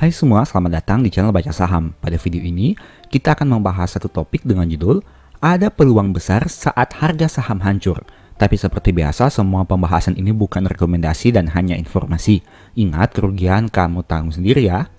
Hai semua, selamat datang di channel Baca Saham. Pada video ini, kita akan membahas satu topik dengan judul Ada peluang besar saat harga saham hancur. Tapi seperti biasa, semua pembahasan ini bukan rekomendasi dan hanya informasi. Ingat, kerugian kamu tanggung sendiri ya.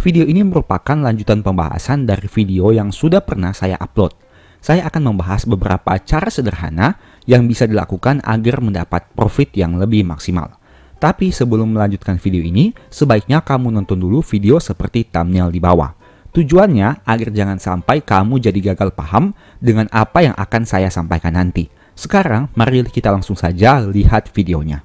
Video ini merupakan lanjutan pembahasan dari video yang sudah pernah saya upload. Saya akan membahas beberapa cara sederhana yang bisa dilakukan agar mendapat profit yang lebih maksimal. Tapi sebelum melanjutkan video ini, sebaiknya kamu nonton dulu video seperti thumbnail di bawah. Tujuannya agar jangan sampai kamu jadi gagal paham dengan apa yang akan saya sampaikan nanti. Sekarang, mari kita langsung saja lihat videonya.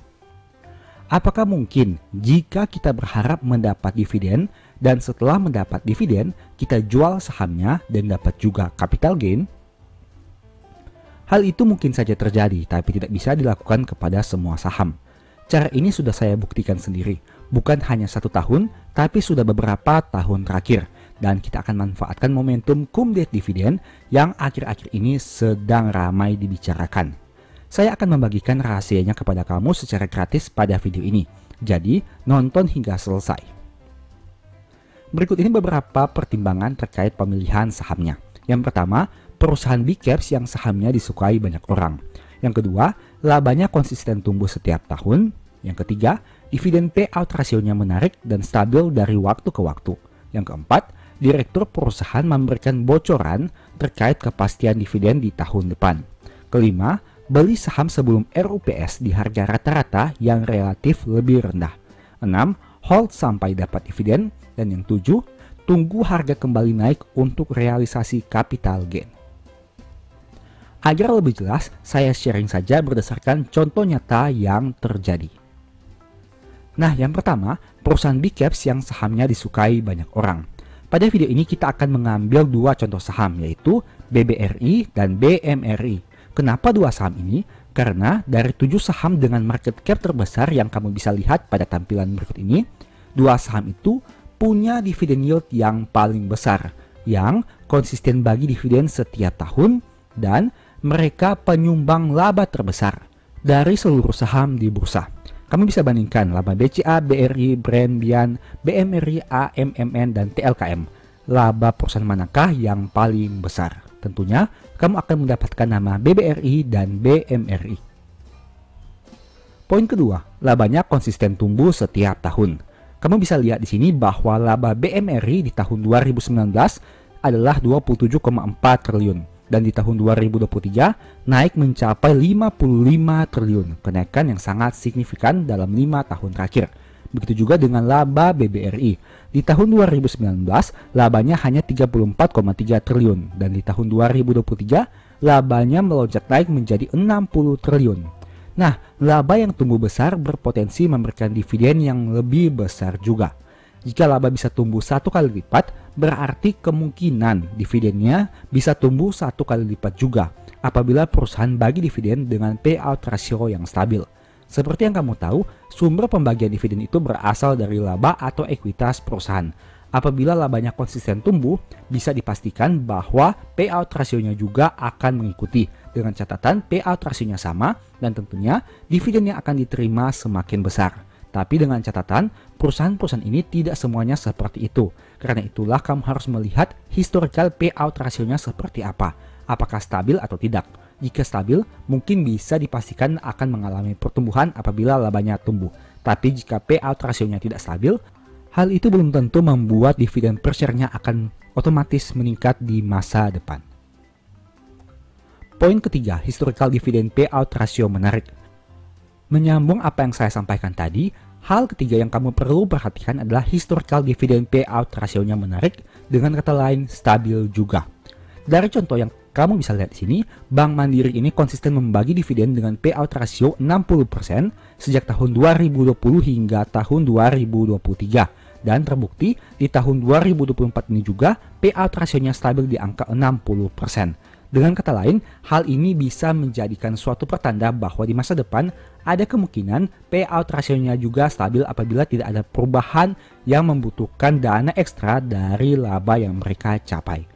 Apakah mungkin jika kita berharap mendapat dividen dan setelah mendapat dividen, kita jual sahamnya dan dapat juga capital gain? Hal itu mungkin saja terjadi, tapi tidak bisa dilakukan kepada semua saham. Cara ini sudah saya buktikan sendiri, bukan hanya 1 tahun, tapi sudah beberapa tahun terakhir. Dan kita akan manfaatkan momentum cum det dividen yang akhir-akhir ini sedang ramai dibicarakan. Saya akan membagikan rahasianya kepada kamu secara gratis pada video ini, jadi nonton hingga selesai. Berikut ini beberapa pertimbangan terkait pemilihan sahamnya. Yang pertama, perusahaan big caps yang sahamnya disukai banyak orang. Yang kedua, labanya konsisten tumbuh setiap tahun. Yang ketiga, dividen payout rasionya menarik dan stabil dari waktu ke waktu. Yang keempat, direktur perusahaan memberikan bocoran terkait kepastian dividen di tahun depan. Kelima, beli saham sebelum RUPS di harga rata-rata yang relatif lebih rendah. 6. Hold sampai dapat dividen. Dan yang 7, tunggu harga kembali naik untuk realisasi capital gain. Agar lebih jelas, saya sharing saja berdasarkan contoh nyata yang terjadi. Nah, yang pertama, perusahaan big caps yang sahamnya disukai banyak orang. Pada video ini kita akan mengambil 2 contoh saham, yaitu BBRI dan BMRI. Kenapa 2 saham ini? Karena dari 7 saham dengan market cap terbesar yang kamu bisa lihat pada tampilan berikut ini, 2 saham itu punya dividen yield yang paling besar, yang konsisten bagi dividen setiap tahun, dan mereka penyumbang laba terbesar dari seluruh saham di bursa. Kamu bisa bandingkan laba BCA, BRI, Brandian, BMRI, AMMN, dan TLKM. Laba perusahaan manakah yang paling besar? Tentunya, kamu akan mendapatkan nama BBRI dan BMRI. Poin kedua, labanya konsisten tumbuh setiap tahun. Kamu bisa lihat di sini bahwa laba BMRI di tahun 2019 adalah 27,4 triliun. Dan di tahun 2023 naik mencapai 55 triliun, kenaikan yang sangat signifikan dalam 5 tahun terakhir. Begitu juga dengan laba BBRI. Di tahun 2019 labanya hanya 34,3 triliun dan di tahun 2023 labanya melonjak naik menjadi 60 triliun. Nah, laba yang tumbuh besar berpotensi memberikan dividen yang lebih besar juga. Jika laba bisa tumbuh 1 kali lipat, berarti kemungkinan dividennya bisa tumbuh 1 kali lipat juga apabila perusahaan bagi dividen dengan payout ratio yang stabil. Seperti yang kamu tahu, sumber pembagian dividen itu berasal dari laba atau ekuitas perusahaan. Apabila labanya konsisten tumbuh, bisa dipastikan bahwa payout rasionya juga akan mengikuti dengan catatan payout rasionya sama dan tentunya dividen yang akan diterima semakin besar. Tapi dengan catatan, perusahaan-perusahaan ini tidak semuanya seperti itu. Karena itulah kamu harus melihat historical payout rasionya seperti apa. Apakah stabil atau tidak. Jika stabil, mungkin bisa dipastikan akan mengalami pertumbuhan apabila labanya tumbuh. Tapi jika payout rasionya tidak stabil, hal itu belum tentu membuat dividen per share-nya akan otomatis meningkat di masa depan. Poin ketiga, historical dividend payout ratio menarik. Menyambung apa yang saya sampaikan tadi, hal ketiga yang kamu perlu perhatikan adalah historical dividend payout rasionya menarik, dengan kata lain stabil juga. Dari contoh yang kamu bisa lihat di sini, Bank Mandiri ini konsisten membagi dividen dengan payout rasio 60% sejak tahun 2020 hingga tahun 2023. Dan terbukti di tahun 2024 ini juga payout rasionya stabil di angka 60%. Dengan kata lain, hal ini bisa menjadikan suatu pertanda bahwa di masa depan ada kemungkinan payout rasionya juga stabil apabila tidak ada perubahan yang membutuhkan dana ekstra dari laba yang mereka capai.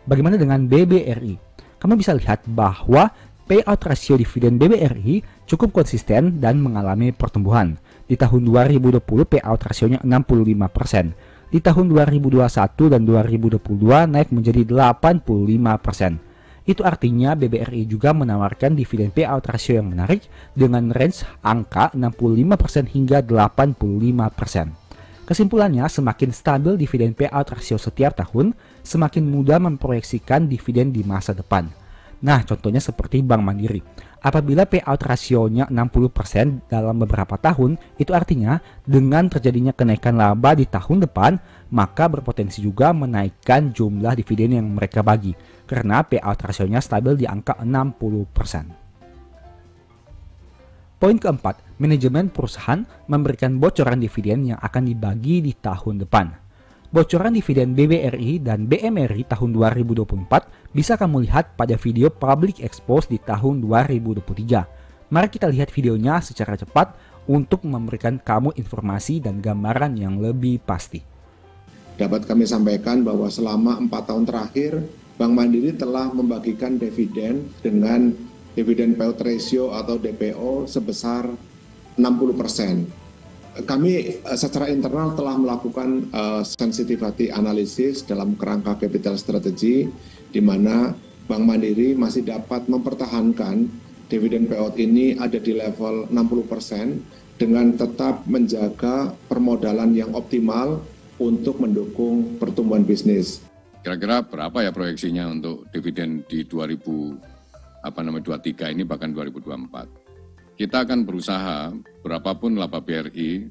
Bagaimana dengan BBRI? Kamu bisa lihat bahwa payout rasio dividen BBRI cukup konsisten dan mengalami pertumbuhan. Di tahun 2020 payout rasionya 65%. Di tahun 2021 dan 2022 naik menjadi 85%. Itu artinya BBRI juga menawarkan dividen payout ratio yang menarik dengan range angka 65% hingga 85%. Kesimpulannya, semakin stabil dividen payout ratio setiap tahun, semakin mudah memproyeksikan dividen di masa depan. Nah, contohnya seperti Bank Mandiri. Apabila payout rasionya 60% dalam beberapa tahun, itu artinya dengan terjadinya kenaikan laba di tahun depan, maka berpotensi juga menaikkan jumlah dividen yang mereka bagi, karena payout rasionya stabil di angka 60%. Poin keempat, manajemen perusahaan memberikan bocoran dividen yang akan dibagi di tahun depan. Bocoran dividen BBRI dan BMRI tahun 2024 bisa kamu lihat pada video public expose di tahun 2023. Mari kita lihat videonya secara cepat untuk memberikan kamu informasi dan gambaran yang lebih pasti. Dapat kami sampaikan bahwa selama 4 tahun terakhir, Bank Mandiri telah membagikan dividen dengan dividen payout ratio atau DPO sebesar 60%. Kami secara internal telah melakukan sensitivity analysis dalam kerangka capital strategy, di mana Bank Mandiri masih dapat mempertahankan dividen payout ini ada di level 60% dengan tetap menjaga permodalan yang optimal untuk mendukung pertumbuhan bisnis. Kira-kira berapa ya proyeksinya untuk dividen di 2023 ini bahkan 2024? Kita akan berusaha, berapapun laba BRI,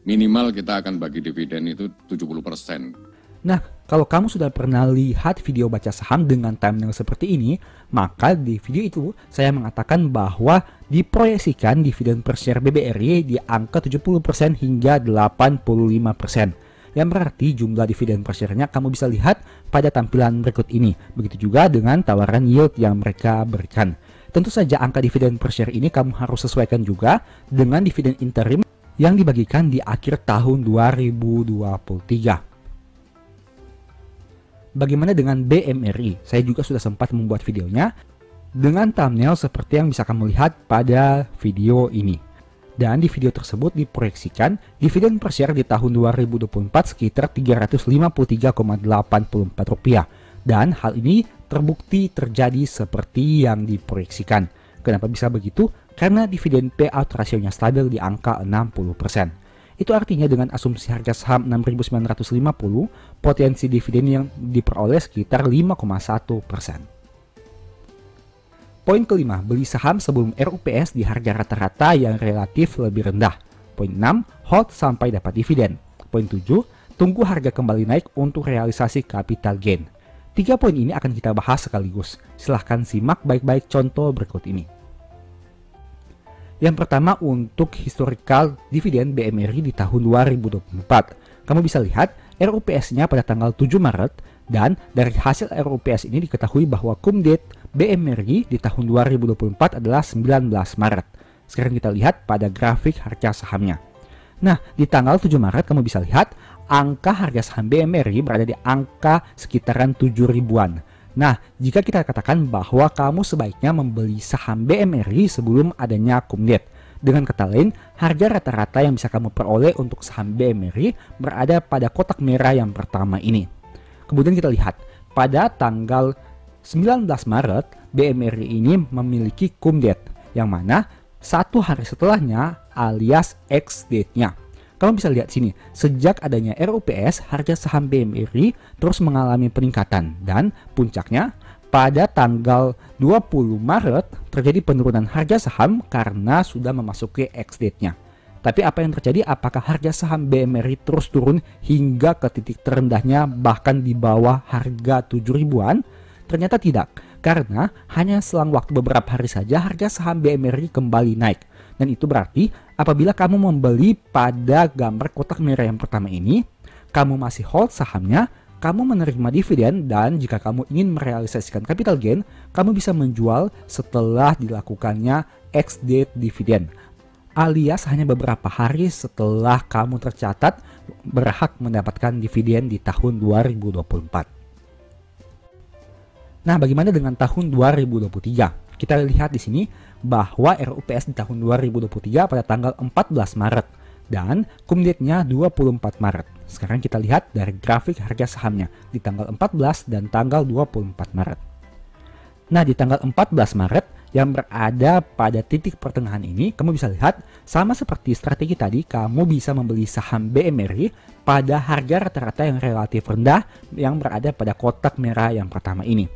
minimal kita akan bagi dividen itu 70%. Nah, kalau kamu sudah pernah lihat video baca saham dengan thumbnail seperti ini, maka di video itu saya mengatakan bahwa diproyeksikan dividen per share BBRI di angka 70% hingga 85%. Yang berarti jumlah dividen per share-nya kamu bisa lihat pada tampilan berikut ini. Begitu juga dengan tawaran yield yang mereka berikan. Tentu saja angka dividen per share ini kamu harus sesuaikan juga dengan dividen interim yang dibagikan di akhir tahun 2023. Bagaimana dengan BMRI? Saya juga sudah sempat membuat videonya dengan thumbnail seperti yang bisa kamu lihat pada video ini. Dan di video tersebut diproyeksikan dividen per share di tahun 2024 sekitar Rp353,84. Dan hal ini terbukti terjadi seperti yang diproyeksikan. Kenapa bisa begitu? Karena dividen payout rasionya stabil di angka 60%. Itu artinya dengan asumsi harga saham 6.950, potensi dividen yang diperoleh sekitar 5,1%. Poin kelima, beli saham sebelum RUPS di harga rata-rata yang relatif lebih rendah. Poin 6, hold sampai dapat dividen. Poin 7, tunggu harga kembali naik untuk realisasi capital gain. 3 poin ini akan kita bahas sekaligus. Silahkan simak baik-baik contoh berikut ini. Yang pertama untuk historical dividen BMRI di tahun 2024. Kamu bisa lihat RUPS-nya pada tanggal 7 Maret dan dari hasil RUPS ini diketahui bahwa cum date BMRI di tahun 2024 adalah 19 Maret. Sekarang kita lihat pada grafik harga sahamnya. Nah, di tanggal 7 Maret kamu bisa lihat angka harga saham BMRI berada di angka sekitaran 7 ribuan. Nah, jika kita katakan bahwa kamu sebaiknya membeli saham BMRI sebelum adanya cum date. Dengan kata lain, harga rata-rata yang bisa kamu peroleh untuk saham BMRI berada pada kotak merah yang pertama ini. Kemudian kita lihat, pada tanggal 19 Maret, BMRI ini memiliki cum date, yang mana 1 hari setelahnya alias ex-date-nya. Kamu bisa lihat sini, sejak adanya RUPS, harga saham BMRI terus mengalami peningkatan dan puncaknya pada tanggal 20 Maret terjadi penurunan harga saham karena sudah memasuki ex-date-nya. Tapi apa yang terjadi? Apakah harga saham BMRI terus turun hingga ke titik terendahnya bahkan di bawah harga 7 ribuan? Ternyata tidak, karena hanya selang waktu beberapa hari saja harga saham BMRI kembali naik. Dan itu berarti apabila kamu membeli pada gambar kotak merah yang pertama ini, kamu masih hold sahamnya, kamu menerima dividen, dan jika kamu ingin merealisasikan capital gain, kamu bisa menjual setelah dilakukannya ex-date dividen, alias hanya beberapa hari setelah kamu tercatat berhak mendapatkan dividen di tahun 2024. Nah, bagaimana dengan tahun 2023? Kita lihat di sini bahwa RUPS di tahun 2023 pada tanggal 14 Maret. dan cum date-nya 24 Maret. Sekarang kita lihat dari grafik harga sahamnya di tanggal 14 dan tanggal 24 Maret. Nah, di tanggal 14 Maret yang berada pada titik pertengahan ini, kamu bisa lihat sama seperti strategi tadi, kamu bisa membeli saham BMRI pada harga rata-rata yang relatif rendah yang berada pada kotak merah yang pertama ini.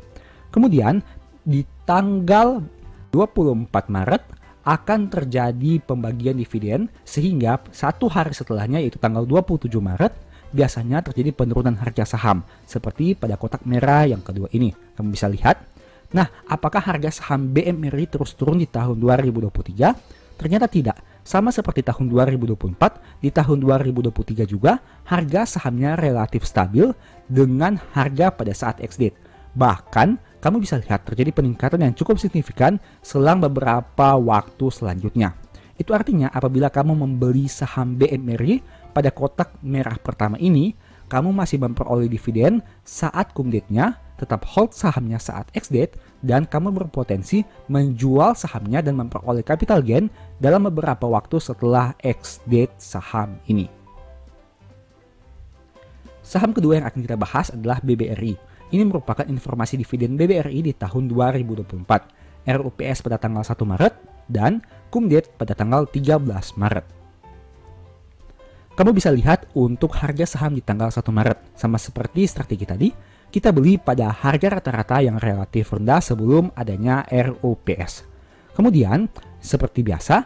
Kemudian di tanggal 24 Maret akan terjadi pembagian dividen, sehingga satu hari setelahnya yaitu tanggal 27 Maret biasanya terjadi penurunan harga saham seperti pada kotak merah yang kedua ini. Kamu bisa lihat. Nah, apakah harga saham BMRI terus turun di tahun 2023? Ternyata tidak. Sama seperti tahun 2024, di tahun 2023 juga harga sahamnya relatif stabil dengan harga pada saat ex-date. Bahkan kamu bisa lihat terjadi peningkatan yang cukup signifikan selang beberapa waktu selanjutnya. Itu artinya apabila kamu membeli saham BMRI pada kotak merah pertama ini, kamu masih memperoleh dividen saat cum date-nya, tetap hold sahamnya saat ex-date, dan kamu berpotensi menjual sahamnya dan memperoleh capital gain dalam beberapa waktu setelah ex-date saham ini. Saham kedua yang akan kita bahas adalah BBRI. Ini merupakan informasi dividen BBRI di tahun 2024, RUPS pada tanggal 1 Maret, dan cum date pada tanggal 13 Maret. Kamu bisa lihat untuk harga saham di tanggal 1 Maret, sama seperti strategi tadi, kita beli pada harga rata-rata yang relatif rendah sebelum adanya RUPS. Kemudian, seperti biasa,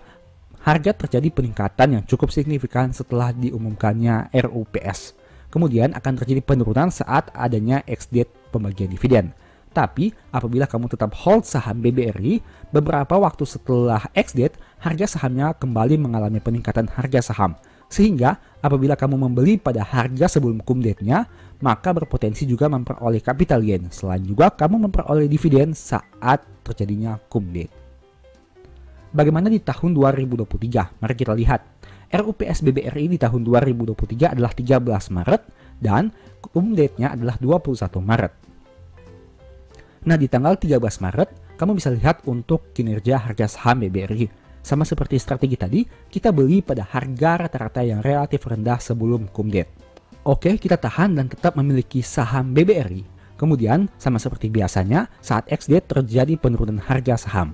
harga terjadi peningkatan yang cukup signifikan setelah diumumkannya RUPS. Kemudian akan terjadi penurunan saat adanya ex-date pembagian dividen. Tapi apabila kamu tetap hold saham BBRI, beberapa waktu setelah ex-date, harga sahamnya kembali mengalami peningkatan harga saham. Sehingga apabila kamu membeli pada harga sebelum cum date-nya, maka berpotensi juga memperoleh capital gain. Selain juga kamu memperoleh dividen saat terjadinya cum date. Bagaimana di tahun 2023? Mari kita lihat. RUPS BBRI di tahun 2023 adalah 13 Maret dan cum date-nya adalah 21 Maret. Nah, di tanggal 13 Maret, kamu bisa lihat untuk kinerja harga saham BBRI. Sama seperti strategi tadi, kita beli pada harga rata-rata yang relatif rendah sebelum cum date. Oke, kita tahan dan tetap memiliki saham BBRI. Kemudian, sama seperti biasanya, saat ex-date terjadi penurunan harga saham.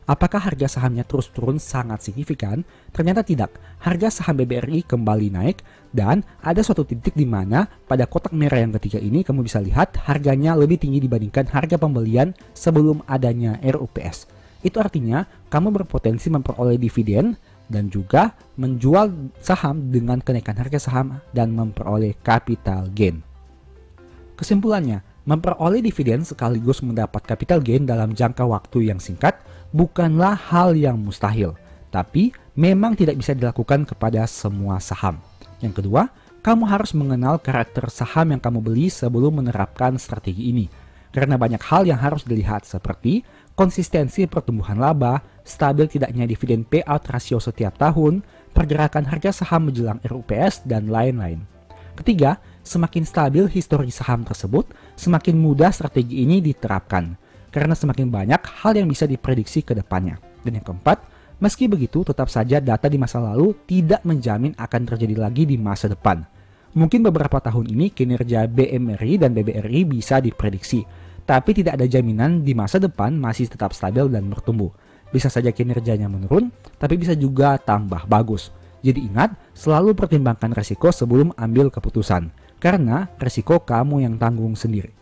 Apakah harga sahamnya terus turun sangat signifikan? Ternyata tidak. Harga saham BBRI kembali naik dan ada suatu titik di mana pada kotak merah yang ketiga ini kamu bisa lihat harganya lebih tinggi dibandingkan harga pembelian sebelum adanya RUPS. Itu artinya kamu berpotensi memperoleh dividen dan juga menjual saham dengan kenaikan harga saham dan memperoleh capital gain. Kesimpulannya, memperoleh dividen sekaligus mendapat capital gain dalam jangka waktu yang singkat bukanlah hal yang mustahil, tapi memang tidak bisa dilakukan kepada semua saham. Yang kedua, kamu harus mengenal karakter saham yang kamu beli sebelum menerapkan strategi ini. Karena banyak hal yang harus dilihat seperti konsistensi pertumbuhan laba, stabil tidaknya dividen payout rasio setiap tahun, pergerakan harga saham menjelang RUPS, dan lain-lain. Ketiga, semakin stabil histori saham tersebut, semakin mudah strategi ini diterapkan. Karena semakin banyak hal yang bisa diprediksi ke depannya. Dan yang keempat, meski begitu tetap saja data di masa lalu tidak menjamin akan terjadi lagi di masa depan. Mungkin beberapa tahun ini kinerja BMRI dan BBRI bisa diprediksi, tapi tidak ada jaminan di masa depan masih tetap stabil dan bertumbuh. Bisa saja kinerjanya menurun, tapi bisa juga tambah bagus. Jadi ingat, selalu pertimbangkan resiko sebelum ambil keputusan, karena resiko kamu yang tanggung sendiri.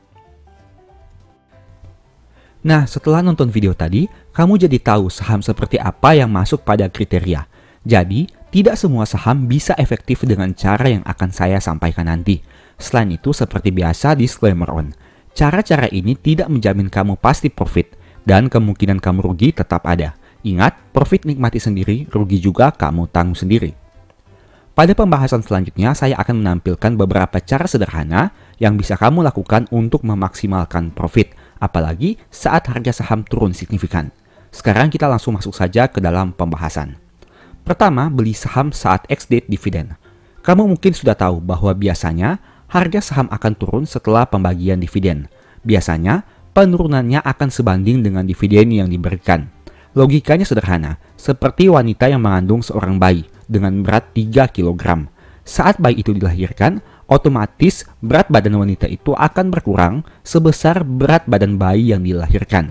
Nah, setelah nonton video tadi, kamu jadi tahu saham seperti apa yang masuk pada kriteria. Jadi, tidak semua saham bisa efektif dengan cara yang akan saya sampaikan nanti. Selain itu, seperti biasa, disclaimer on. Cara-cara ini tidak menjamin kamu pasti profit, dan kemungkinan kamu rugi tetap ada. Ingat, profit nikmati sendiri, rugi juga kamu tanggung sendiri. Pada pembahasan selanjutnya, saya akan menampilkan beberapa cara sederhana yang bisa kamu lakukan untuk memaksimalkan profit, apalagi saat harga saham turun signifikan. Sekarang kita langsung masuk saja ke dalam pembahasan. Pertama, beli saham saat ex-date dividen. Kamu mungkin sudah tahu bahwa biasanya harga saham akan turun setelah pembagian dividen. Biasanya, penurunannya akan sebanding dengan dividen yang diberikan. Logikanya sederhana, seperti wanita yang mengandung seorang bayi. dengan berat 3 kg. Saat bayi itu dilahirkan, otomatis berat badan wanita itu akan berkurang sebesar berat badan bayi yang dilahirkan.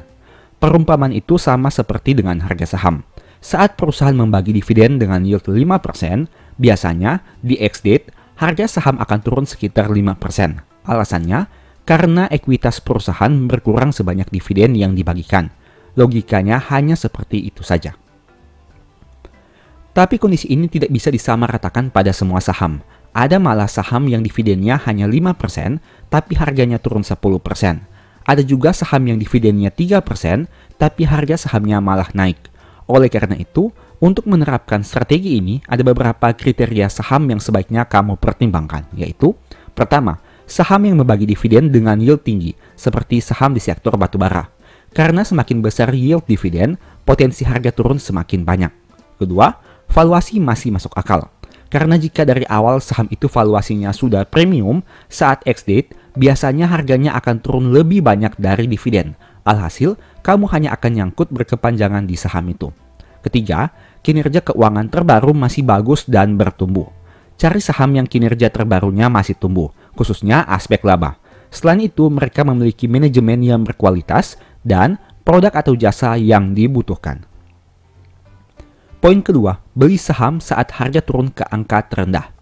Perumpamaan itu sama seperti dengan harga saham. Saat perusahaan membagi dividen dengan yield 5%, biasanya di ex-date harga saham akan turun sekitar 5%. Alasannya, karena ekuitas perusahaan berkurang sebanyak dividen yang dibagikan. Logikanya hanya seperti itu saja. Tapi kondisi ini tidak bisa disamaratakan pada semua saham. Ada malah saham yang dividennya hanya 5%, tapi harganya turun 10%. Ada juga saham yang dividennya 3%, tapi harga sahamnya malah naik. Oleh karena itu, untuk menerapkan strategi ini, ada beberapa kriteria saham yang sebaiknya kamu pertimbangkan, yaitu: pertama, saham yang membagi dividen dengan yield tinggi, seperti saham di sektor batubara. Karena semakin besar yield dividen, potensi harga turun semakin banyak. Kedua, valuasi masih masuk akal. Karena jika dari awal saham itu valuasinya sudah premium, saat ex-date, biasanya harganya akan turun lebih banyak dari dividen. Alhasil, kamu hanya akan nyangkut berkepanjangan di saham itu. Ketiga, kinerja keuangan terbaru masih bagus dan bertumbuh. Cari saham yang kinerja terbarunya masih tumbuh, khususnya aspek laba. Selain itu, mereka memiliki manajemen yang berkualitas dan produk atau jasa yang dibutuhkan. Poin kedua, beli saham saat harga turun ke angka terendah.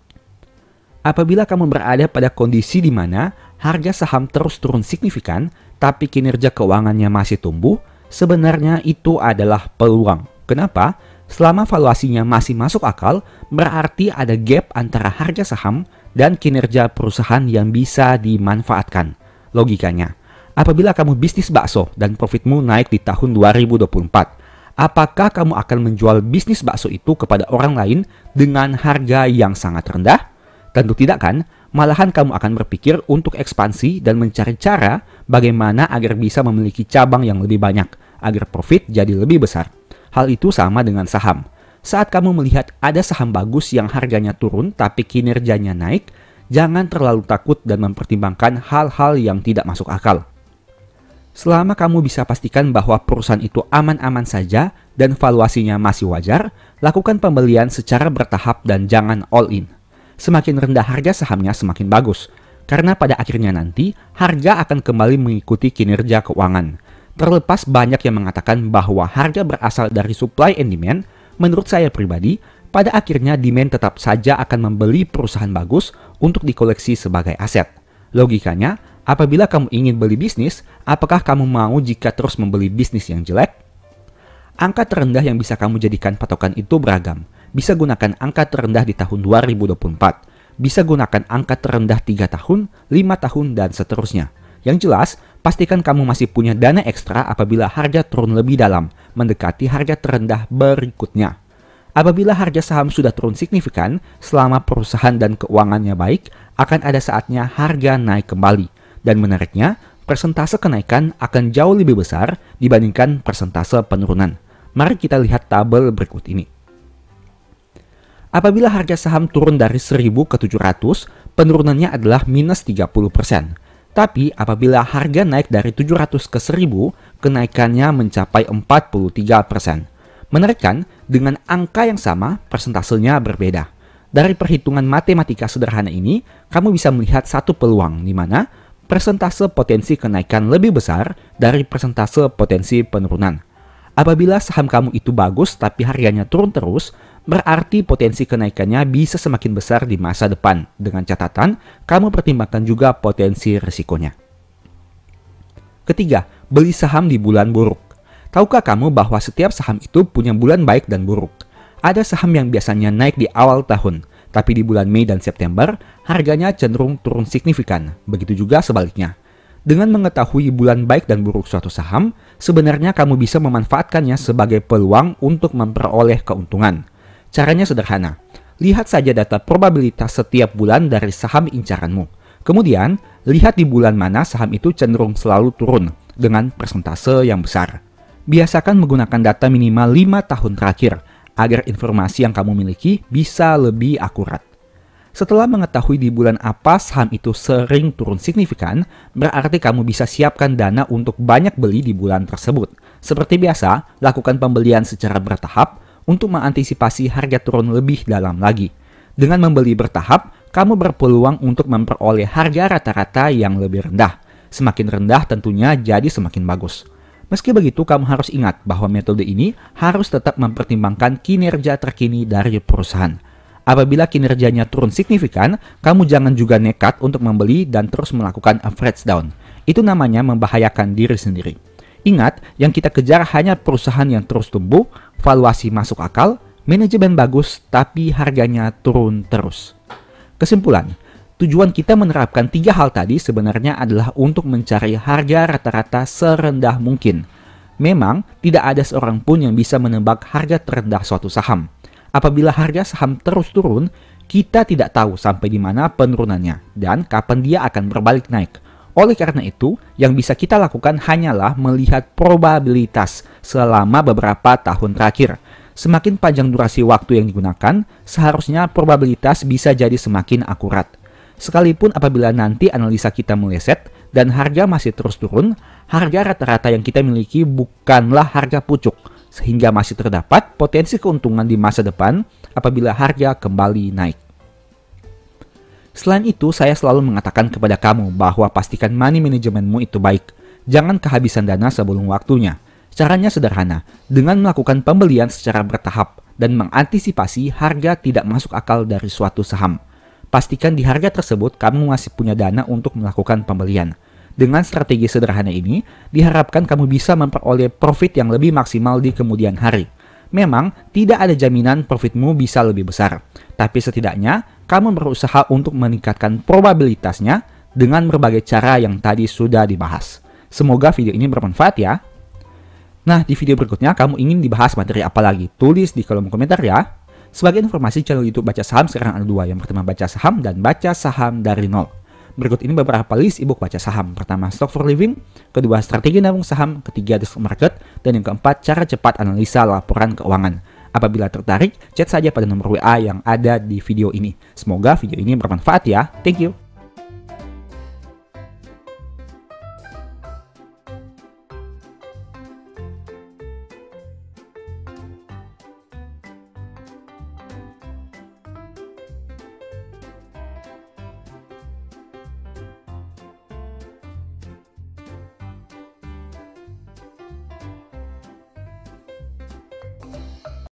Apabila kamu berada pada kondisi di mana harga saham terus turun signifikan, tapi kinerja keuangannya masih tumbuh, sebenarnya itu adalah peluang. Kenapa? Selama valuasinya masih masuk akal, berarti ada gap antara harga saham dan kinerja perusahaan yang bisa dimanfaatkan. Logikanya, apabila kamu bisnis bakso dan profitmu naik di tahun 2024, apakah kamu akan menjual bisnis bakso itu kepada orang lain dengan harga yang sangat rendah? Tentu tidak kan? Malahan kamu akan berpikir untuk ekspansi dan mencari cara bagaimana agar bisa memiliki cabang yang lebih banyak, agar profit jadi lebih besar. Hal itu sama dengan saham. Saat kamu melihat ada saham bagus yang harganya turun tapi kinerjanya naik, jangan terlalu takut dan mempertimbangkan hal-hal yang tidak masuk akal. Selama kamu bisa pastikan bahwa perusahaan itu aman-aman saja dan valuasinya masih wajar, lakukan pembelian secara bertahap dan jangan all in. Semakin rendah harga sahamnya semakin bagus, karena pada akhirnya nanti harga akan kembali mengikuti kinerja keuangan. Terlepas banyak yang mengatakan bahwa harga berasal dari supply and demand, menurut saya pribadi, pada akhirnya demand tetap saja akan membeli perusahaan bagus untuk dikoleksi sebagai aset. Logikanya, apabila kamu ingin beli bisnis, apakah kamu mau jika terus membeli bisnis yang jelek? Angka terendah yang bisa kamu jadikan patokan itu beragam. Bisa gunakan angka terendah di tahun 2024. Bisa gunakan angka terendah 3 tahun, 5 tahun, dan seterusnya. Yang jelas, pastikan kamu masih punya dana ekstra apabila harga turun lebih dalam, mendekati harga terendah berikutnya. Apabila harga saham sudah turun signifikan, selama perusahaan dan keuangannya baik, akan ada saatnya harga naik kembali. Dan menariknya, persentase kenaikan akan jauh lebih besar dibandingkan persentase penurunan. Mari kita lihat tabel berikut ini. Apabila harga saham turun dari 1.000 ke 700, penurunannya adalah minus 30%. Tapi apabila harga naik dari 700 ke 1.000, kenaikannya mencapai 43%. Menarikkan, dengan angka yang sama, persentasenya berbeda. Dari perhitungan matematika sederhana ini, kamu bisa melihat satu peluang di mana persentase potensi kenaikan lebih besar dari persentase potensi penurunan. Apabila saham kamu itu bagus tapi harganya turun terus, berarti potensi kenaikannya bisa semakin besar di masa depan. Dengan catatan, kamu pertimbangkan juga potensi risikonya. Ketiga, beli saham di bulan buruk. Tahukah kamu bahwa setiap saham itu punya bulan baik dan buruk? Ada saham yang biasanya naik di awal tahun, tapi di bulan Mei dan September, harganya cenderung turun signifikan. Begitu juga sebaliknya. Dengan mengetahui bulan baik dan buruk suatu saham, sebenarnya kamu bisa memanfaatkannya sebagai peluang untuk memperoleh keuntungan. Caranya sederhana. Lihat saja data probabilitas setiap bulan dari saham incaranmu. Kemudian, lihat di bulan mana saham itu cenderung selalu turun dengan persentase yang besar. Biasakan menggunakan data minimal 5 tahun terakhir agar informasi yang kamu miliki bisa lebih akurat. Setelah mengetahui di bulan apa saham itu sering turun signifikan, berarti kamu bisa siapkan dana untuk banyak beli di bulan tersebut. Seperti biasa, lakukan pembelian secara bertahap untuk mengantisipasi harga turun lebih dalam lagi. Dengan membeli bertahap, kamu berpeluang untuk memperoleh harga rata-rata yang lebih rendah. Semakin rendah tentunya jadi semakin bagus. Meski begitu, kamu harus ingat bahwa metode ini harus tetap mempertimbangkan kinerja terkini dari perusahaan. Apabila kinerjanya turun signifikan, kamu jangan juga nekat untuk membeli dan terus melakukan average down. Itu namanya membahayakan diri sendiri. Ingat, yang kita kejar hanya perusahaan yang terus tumbuh, valuasi masuk akal, manajemen bagus, tapi harganya turun terus. Kesimpulan, tujuan kita menerapkan 3 hal tadi sebenarnya adalah untuk mencari harga rata-rata serendah mungkin. Memang, tidak ada seorang pun yang bisa menebak harga terendah suatu saham. Apabila harga saham terus turun, kita tidak tahu sampai di mana penurunannya dan kapan dia akan berbalik naik. Oleh karena itu, yang bisa kita lakukan hanyalah melihat probabilitas selama beberapa tahun terakhir. Semakin panjang durasi waktu yang digunakan, seharusnya probabilitas bisa jadi semakin akurat. Sekalipun apabila nanti analisa kita meleset dan harga masih terus turun, harga rata-rata yang kita miliki bukanlah harga pucuk, sehingga masih terdapat potensi keuntungan di masa depan apabila harga kembali naik. Selain itu, saya selalu mengatakan kepada kamu bahwa pastikan money managementmu itu baik. Jangan kehabisan dana sebelum waktunya. Caranya sederhana, dengan melakukan pembelian secara bertahap dan mengantisipasi harga tidak masuk akal dari suatu saham. Pastikan di harga tersebut kamu masih punya dana untuk melakukan pembelian. Dengan strategi sederhana ini, diharapkan kamu bisa memperoleh profit yang lebih maksimal di kemudian hari. Memang, tidak ada jaminan profitmu bisa lebih besar, tapi setidaknya kamu berusaha untuk meningkatkan probabilitasnya dengan berbagai cara yang tadi sudah dibahas. Semoga video ini bermanfaat ya. Nah, di video berikutnya kamu ingin dibahas materi apa lagi? Tulis di kolom komentar ya. Sebagai informasi, channel YouTube Baca Saham sekarang ada 2. Yang pertama Baca Saham dan Baca Saham dari Nol. Berikut ini beberapa list ebook Baca Saham. Pertama, Stock for Living. Kedua, Strategi Nabung Saham. Ketiga, The Stock Market. Dan yang keempat, Cara Cepat Analisa Laporan Keuangan. Apabila tertarik, chat saja pada nomor WA yang ada di video ini. Semoga video ini bermanfaat ya. Thank you.